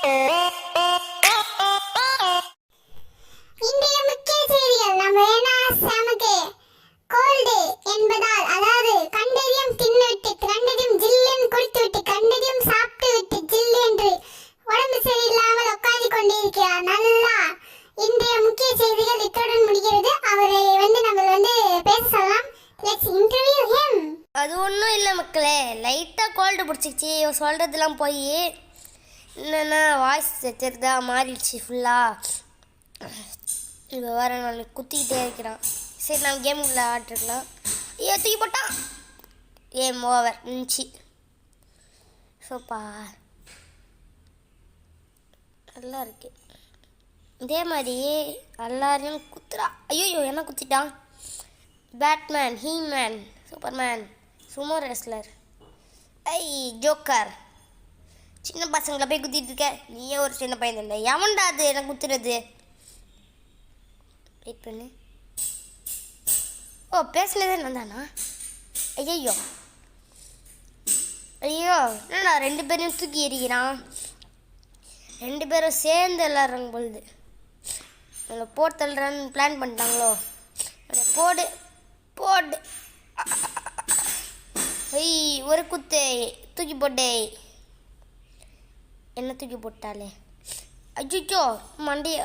இன்றைய முக்கிய செய்திகள். நம்ம நமக்கு கோல்டு என்பதால், அதாவது கண்டதையும் தின்னுவிட்டு கண்டதையும் ஜில்லுன்னு குடித்துவிட்டு கண்டதையும் சாப்பிட்டு விட்டு ஜில்லு என்று உடம்பு சரியில்லாமல் உட்காந்து கொண்டிருக்கிறார். நல்லா இன்றைய முக்கிய செய்திகள் இத்துடன் முடிகிறது. அவரை நம்ம பேச சொல்லலாம். Let's interview him. அது ஒன்றும் இல்லை மக்களே, லைட்டாக கோல்டு பிடிச்சிச்சு. சொல்கிறதுலாம் போய் என்னென்னா வாய்ஸ் தெரிதா மாறிடுச்சு ஃபுல்லாக. இப்போ வேறு நான் குத்திக்கிட்டே இருக்கிறான். சரி, நான் கேமுக்குள்ளே ஆட்டிருக்கலாம். தூக்கி போட்டான். கேம் ஓவர் இருந்துச்சு. சோப்பா நல்லா இருக்கு. இதே மாதிரி எல்லாரையும் குத்துறா. ஐயோ, என்ன குத்திட்டான்? Batman, he man, superman, sumo wrestler, joker. சின்ன பசங்களை போய் குத்திட்டு இருக்க. நீயே ஒரு சின்ன பையன் இல்லை. எவன்டா அது எனக்கு குத்துறது? வெயிட் பண்ணு. பேசுனதே நான் தானா? ஐயோ என்னடா 2 பேரையும் தூக்கி எறிகிறான். 2 பேரும் சேர்ந்து எல்லாரும் பொழுது நம்மளை போட்டு தள்ளுறான்னு பிளான் பண்ணிட்டாங்களோ? போடு போடு. ஒரு குத்து தூக்கி போட்டே. என்ன தூக்கி போட்டாலே? அஜிச்சோ மண்டிய.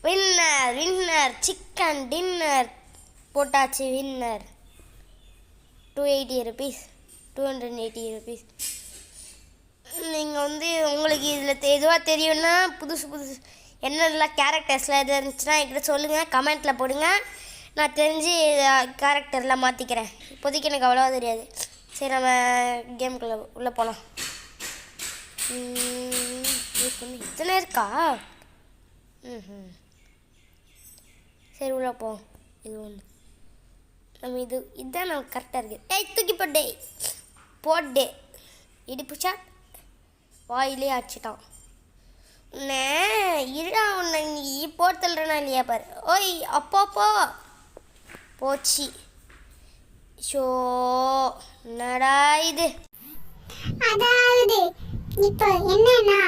வின்னர் வின்னர், சிக்கன் டின்னர் போட்டாச்சு. Winner 280 rupees, 280 rupees. நீங்கள் உங்களுக்கு இதில் எதுவாக தெரியும்னா புதுசு என்னெல்லாம் கேரக்டர்ஸில் எது இருந்துச்சுன்னா என்கிட்ட சொல்லுங்கள், கமெண்ட்டில் போடுங்க. நான் தெரிஞ்சு கேரக்டர்லாம் மாற்றிக்கிறேன். இப்போதைக்கு எனக்கு அவ்வளோவா தெரியாது. சரி, நம்ம கேமுக்குள்ளே உள்ளே போகலாம். இத்தனை இருக்கா? சரி, உள்ளே போவோம். இது ஒன்று நம்ம இதுதான் நமக்கு கரெக்டாக இருக்குது. தூக்கி போட்டே இடிப்பு ஷாட். வாயிலே அடிச்சிட்டான். உன்னை இருடா, உன்னை நீ போட்டுறனா இல்லையா பாரு. அப்போ போச்சு. ஷோ என்னடா இது? அதாவது இப்போ என்னன்னா,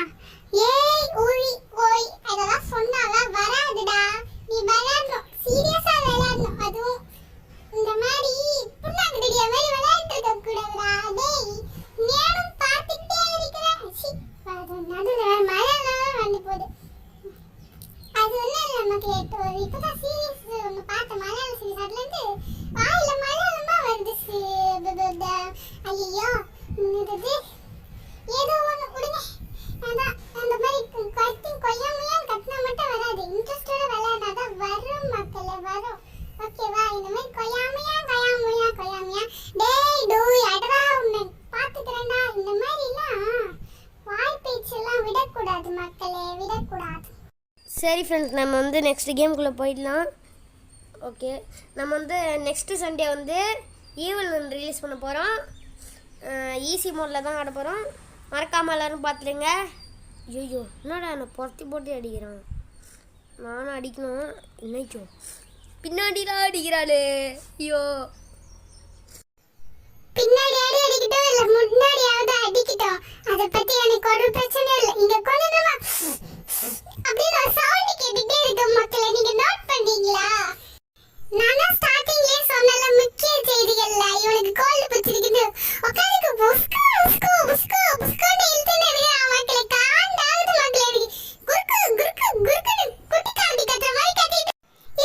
அதெல்லாம் சொன்னாலாம் வராதுடா. நீ விளையாடணும், சீரியஸா விளையாடணும். அதுவும் இந்த மாதிரி புண்ணாக்குடிய மாதிரி விளையாட்டு இருக்க கூடாதுடா. நேரம் பார்த்துக்கிட்டே இருக்கிறேன். நடுவில் மழைலாம் வந்து போகுது. அது ஒன்றும் இல்லை நமக்கு. இப்போதான் சீரியஸ் ஒன்று பார்த்த மலையாள சீரியஸ். அதுலேருந்து வாயில மலையாளமா வருது. ஐயோ, ஏதோ ஒன்று விடுங்க. அதான் அந்த மாதிரி கொய்யாமையான் கட்டினா மட்டும் வராது. இன்ட்ரெஸ்டோட விளையாடாதான் வரும் மக்களே, வரும். ஓகேவா? இந்த மாதிரி கொய்யாமையா டேய் அடடா, உன்னை பார்த்துக்கிறேன்டா. இந்த மாதிரிலாம் வாய் பேச்செல்லாம் விடக்கூடாது மக்களே, விடக்கூடாது. சரி ஃப்ரெண்ட்ஸ், நம்ம நெக்ஸ்ட் கேமுக்குள்ளே போயிடலாம். ஓகே, நம்ம நெக்ஸ்ட்டு சண்டே ஈவல் ரிலீஸ் பண்ண போகிறோம். ஈஸி மோடில் தான் ஆட போகிறோம். மறக்காமல் எல்லோரும் பார்த்துடுங்க. ஐயோ, என்னடா நான் போட்டு அடிக்கிறான். நானும் அடிக்கணும். என்னைச்சோ பின்னாடிலாம் அடிக்கிறாளே. ஐயோ, பின்னாடி அடிக்கிட்டோம் இல்லை முன்னாடியாவது அடிக்கிட்டோம். அதை பற்றி எனக்கு ஒரு பிரச்சனை இல்லை. இங்கே கொஞ்சமா அப்படின்னு ஒரு சவுண்ட் கேட்டுகிட்டே இருக்க மக்களே. நீங்கள் நோட் பண்ணீங்களா? நானா ஸ்டார்டிங்லேயே சொன்னல முக்கிய செய்திகள்ல இவனுக்கு கோல்டு பிடிச்சிருக்குது. உட்காந்துக்கு புஸ்கோ புஸ்கோ புஸ்கோ புஸ்கோன்னு இழுத்துன்னு இருக்கிறான் மக்களே. காண்டாகுது மக்களே. எனக்கு குறுக்குன்னு குட்டி காண்டி கட்டுற மாதிரி கட்டிட்டு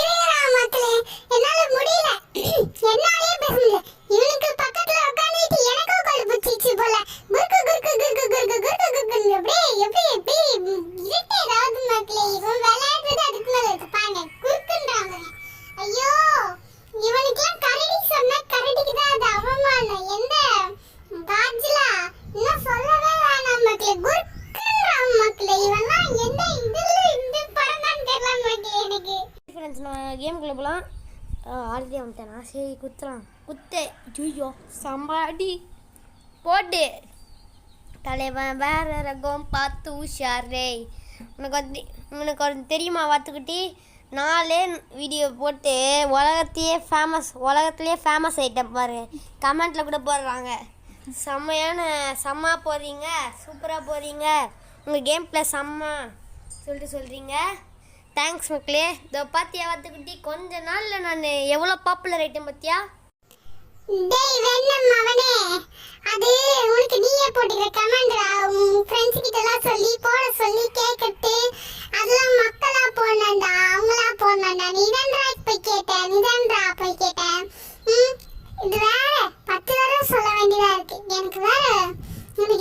இருக்கிறான் மக்களே. என்னால முடியல, என்னாலே பேச முடியல. இவனுக்கு பக்கத்துல உட்காந்துட்டு எனக்கும் கோல்டு பிடிச்சிச்சு போல. எப்படி இருட்டே ஏதாவது மக்களே. இவன் விளையாடுறது அதுக்கு மேல இருக்கு பாருங்க. குறுக்குன்றாங்க. ஐயோ, இவனுக்குலாம் கரடி சொன்னா கரடிக்கு தான் அது அவமானம். எந்த காஜ்லா இன்னும் சொல்லவே வேணாம் மக்களே. குறுக்குன்றான் மக்களே. இவன்லாம் எந்த இந்த படம் தான் தெரியல மக்களே எனக்கு. ஃப்ரெண்ட்ஸ், நான் கேமுக்குள்ளே போகலாம். ஆல்ரெடி வந்துட்டேனா? சரி, குத்து. ஐயோ, சம்பாடி போட்டு தலைவன் வேற ரகம் பார்த்து உஷாரே. உனக்கு ஒரு தெரியுமா வாத்துக்குட்டி? 4 வீடியோ போட்டு உலகத்துலேயே ஃபேமஸ் ஐட்டம் பாரு. கமெண்ட்டில் கூட போடுறாங்க. செம்மையாக போடுறீங்க, சூப்பராக போடுறீங்க, உங்கள் கேம் ப்ளஸ் அம்மா சொல்கிறீங்க. தேங்க்ஸ் மக்களே. இதோ பார்த்தியா வாத்துக்குட்டி, கொஞ்ச நாளில் நான் எவ்வளோ பாப்புலர் ஆகிட்டேன் பார்த்தியா? டேய் வெண்ணம் அவனே, அது உனக்கு நீயே போட்டுக்கிற கமெண்ட்ரா. உன் ஃப்ரெண்ட்ஸ் கிட்ட எல்லாம் சொல்லி போட சொல்லி கேட்கட்டு, அதெல்லாம் மக்களா போடணும்டா, அவங்களா போடணும்டா. நீதான்டா போய் கேட்டேன், நீதான்டா போய் கேட்டேன். இது வேற 10 தடவை சொல்ல வேண்டியதா இருக்கு. எனக்கு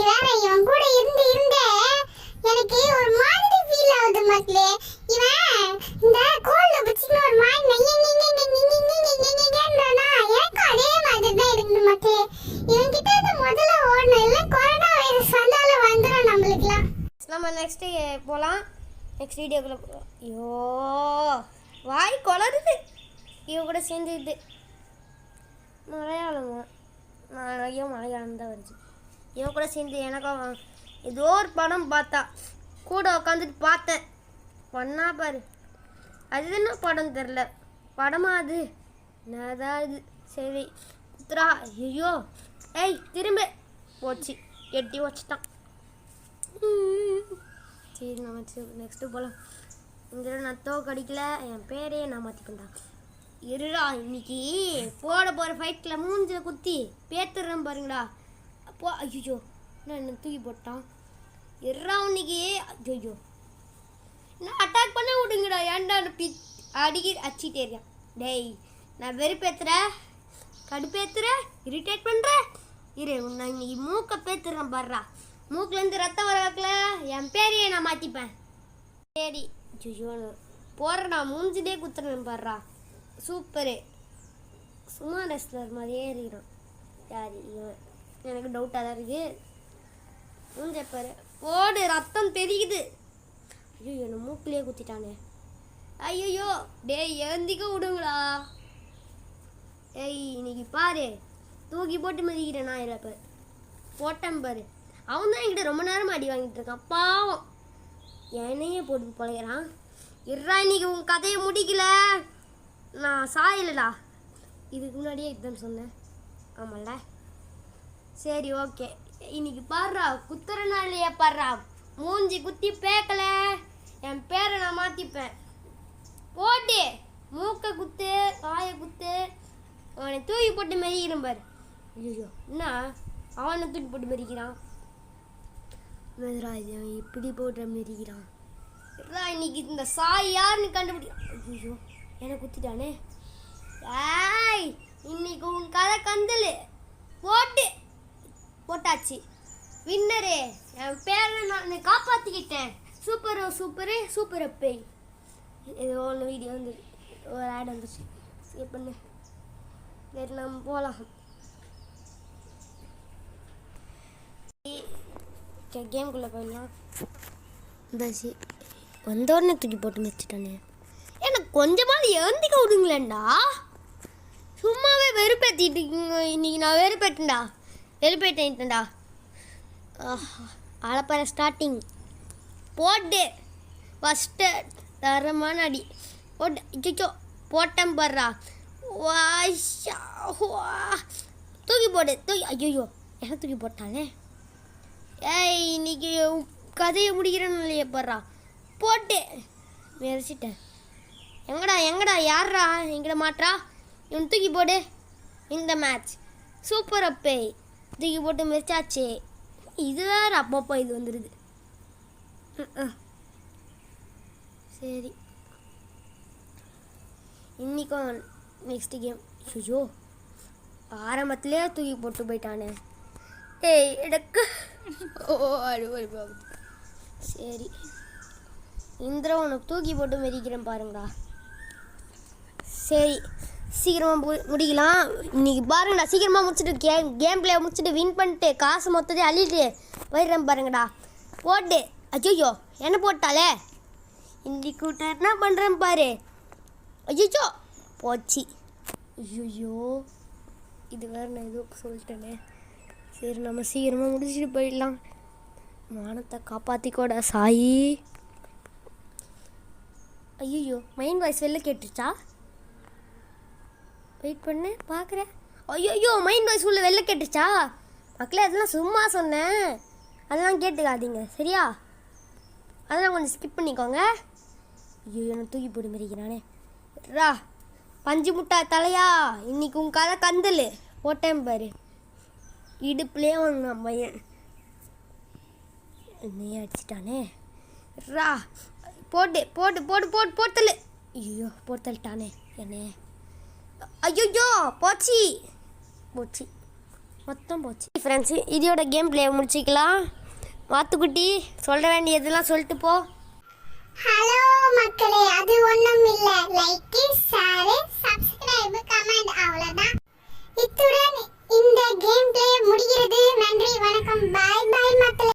வேற இவன் கூட இருந்தே எனக்கு ஒரு மாதிரி ஃபீல் ஆகுது மக்களே. இவன் இந்த கோல்ல பிடிச்சின்னு ஒரு மாதிரி எனக்கு அதே மாதிரி தான் இருக்கு மக்களே. இவன் கிட்ட இருந்து முதல்ல ஓடணும், இல்லை கொரோனா வைரஸ் வந்தாலும் வந்துடும் நம்மளுக்குலாம். நம்ம நெக்ஸ்ட்டு போகலாம். நெக்ஸ்ட் வீடியோக்குள்ளே போகலாம். ஐயோ வாய் கொளருது. இவ கூட சேர்ந்துது மலையாளமா? ஐயோ மலையாளம் தான் வருது. இவன் கூட சேர்ந்து எனக்கும் ஏதோ ஒரு படம் பார்த்தா கூட உட்காந்துட்டு பார்த்தேன். ஒன்றா பாரு, அது என்ன படம் தெரில. படமா அது? என்னதான் இது? சரி குத்துரா. ஐயோ ஏய் திரும்ப போச்சு, எட்டி வச்சுட்டான். சரி நம்ம நெக்ஸ்ட்டு போகலாம். இந்த நான் கடிக்கல, என் பேரே நான் மாற்றிக்கொண்டா. இருடா, இன்னைக்கு போட போகிற ஃபைட்டில் மூஞ்சில் குத்தி பேத்துடுறேன் பாருங்கடா. அப்போ ஐயோ நான் என்ன தூக்கி போட்டான். இருடா இன்னைக்கு. ஐயோ நான் அட்டாக் பண்ண விடுங்கடா. ஏன்டா அடிச்சிட்டே இருக்கேன். டேய் நான் வெறுப்பேத்துற, கடுப்பேத்துற, இரிட்டேட் பண்ணுற. நான் இன்னைக்கு மூக்கை பேத்துறேன் பாடுறா. மூக்குலேருந்து ரத்தம் வர வைக்கல, என் பேரையே நான் மாற்றிப்பேன். சரி ஐயோ போடுறா, மூஞ்சிலே குத்துறேன் பாடுறா. சூப்பரு, சும்மா ரெஸ்லர் மாதிரியே இருக்கிறான். யார் இவன்? எனக்கு டவுட்டாக தான் இருக்குது. மூஞ்சப்பாரு போடு, ரத்தம் தெரியுது. ஐயோ என்ன மூக்கிலே குத்திட்டானே. ஐயோ டேய் எழுந்திக்க விடுங்களா. ஏய் இன்னைக்கு பாரு, தூக்கி போட்டு மதிக்கிறேன் நான். இதில் பாரு போட்டேன் பாரு. அவன் தான் என்கிட்ட ரொம்ப நேரம் அடி வாங்கிட்டு இருக்கான் பாவம். என்னையே போட்டு பழகிறான். இருறா இன்னைக்கு உன் கதையை முடிக்கல, நான் சாயலடா. இதுக்கு முன்னாடியே இதுதான் சொன்னேன். ஆமாம்ல சரி ஓகே. இன்னைக்கு பாடுறா குத்துறனாலேயே பாடுறா. மூஞ்சி குத்தி பேக்கல, என் பேரை நான் மாற்றிப்பேன். போட்டு மூக்கை குத்து, காயை குத்து, அவனை தூக்கி போட்டு மெரிக்கிறான் பாரு. ஐயோ என்ன அவனை தூக்கி போட்டு மெரிக்கிறான். மெதுரா இது இப்படி போட்டு மெரிக்கிறான். இன்னைக்கு இந்த சாய் யாருன்னு கண்டுபிடிக்கிறான். ஐயோ என்னை குத்திட்டானே. ஏய் இன்னைக்கு உன் கதை கந்தல் போட்டாச்சு. வின்னரு, என் பேரை நான் காப்பாற்றிக்கிட்டேன். சூப்பர் பேய். ஏதோ ஒன்று வீடியோ வந்து ஒரு ஆட் வந்துச்சு, சேவ் பண்ணு. சரி நம்ம போகலாம். கேம்குள்ளே போயிடலாம். பஸ் வந்தோடனே தூக்கி போட்டு வச்சுட்டானே. எனக்கு கொஞ்சமாவது எழுந்திக்க விடுங்களேன்டா. சும்மாவே வெறுப்பேற்றிட்டு இருக்கீங்க. இன்னைக்கு நான் வெறுப்பேட்டேன்டா. அழப்பற ஸ்டார்டிங் போட்டு ஃபஸ்ட்டு தரமான அடி போட்டு. அச்சோ போட்டேன் பாடுறா. தூக்கி போடு ஐயோ என்ன தூக்கி போட்டானே. ஏய் இன்னைக்கு கதையை முடிக்கிறேன்னு இல்லையே பாடுறா. போட்டு மெரிச்சிட்டேன். எங்கடா யாரா எங்கிட்ட மாட்டா. இவன் தூக்கி போடு. இந்த மேட்ச் சூப்பர் அப்பே தூக்கி போட்டு மெரிச்சாச்சு. இது வேறு அப்பப்போ இது வந்துடுது. சரி இன்றைக்கும் நெக்ஸ்ட் கேம். ஐயோ ஆரம்பத்திலே தூக்கி போட்டு போயிட்டானே. ஏய் எனக்கு சரி இந்திர உனக்கு தூக்கி போட்டு மெதிக்கிறேன் பாருங்கடா. சரி சீக்கிரமாக முடிக்கலாம். இன்றைக்கி பாருங்கடா, சீக்கிரமாக முடிச்சுட்டு கேம் பிளே முடிச்சுட்டு வின் பண்ணிட்டு காசு மொத்தத்தையும் அள்ளிட்டு போயிடுறேன் பாருங்கடா. போட்டு ஐயோ என்ன போட்டாலே. இன்னைக்கு கூட்டம் என்ன பண்ணுறேன் பாரு. ஐயோ போச்சு. ஐயோ இது வேறு நான் எதுவும் சொல்லிட்டேனே. சரி நம்ம சீக்கிரமாக முடிச்சுட்டு போயிடலாம். மானத்தை காப்பாற்றிக்கோடா சாயி. ஐயோ மைண்ட் வாய்ஸ் வெளில கேட்டுச்சா? வெயிட் பண்ணு பார்க்குறேன். ஐயோ மைண்ட் வாய்ஸ் உள்ள வெளில கேட்டுச்சா? மக்களே அதெல்லாம் சும்மா சொன்னேன், அதெல்லாம் கேட்டுக்காதீங்க சரியா? அதெல்லாம் கொஞ்சம் ஸ்கிப் பண்ணிக்கோங்க. ஐயோ நான் தூக்கி போட்டு மிரிக்கிறானே. ரா பஞ்சு முட்டா தலையா, இன்னைக்கு உன் கதை கந்தல் போட்டேன் பாரு. இடுப்புலேயே வாங்கினான் பையன், என்னையே அடிச்சிட்டானே. ரா போட்டு போட்டு போட்டு போட்டு போட்டல். ஐயோ போட்டல்ட்டானே என்னையே. ஐயோ போச்சு போச்சு, மொத்தம் போச்சு. ஃப்ரெண்ட்ஸு இதோட கேம் பிளே முடிச்சிக்கலாம். வாத்துக்குட்டி சொல்ல வேண்டியதெல்லாம் சொல்லிட்டு போ.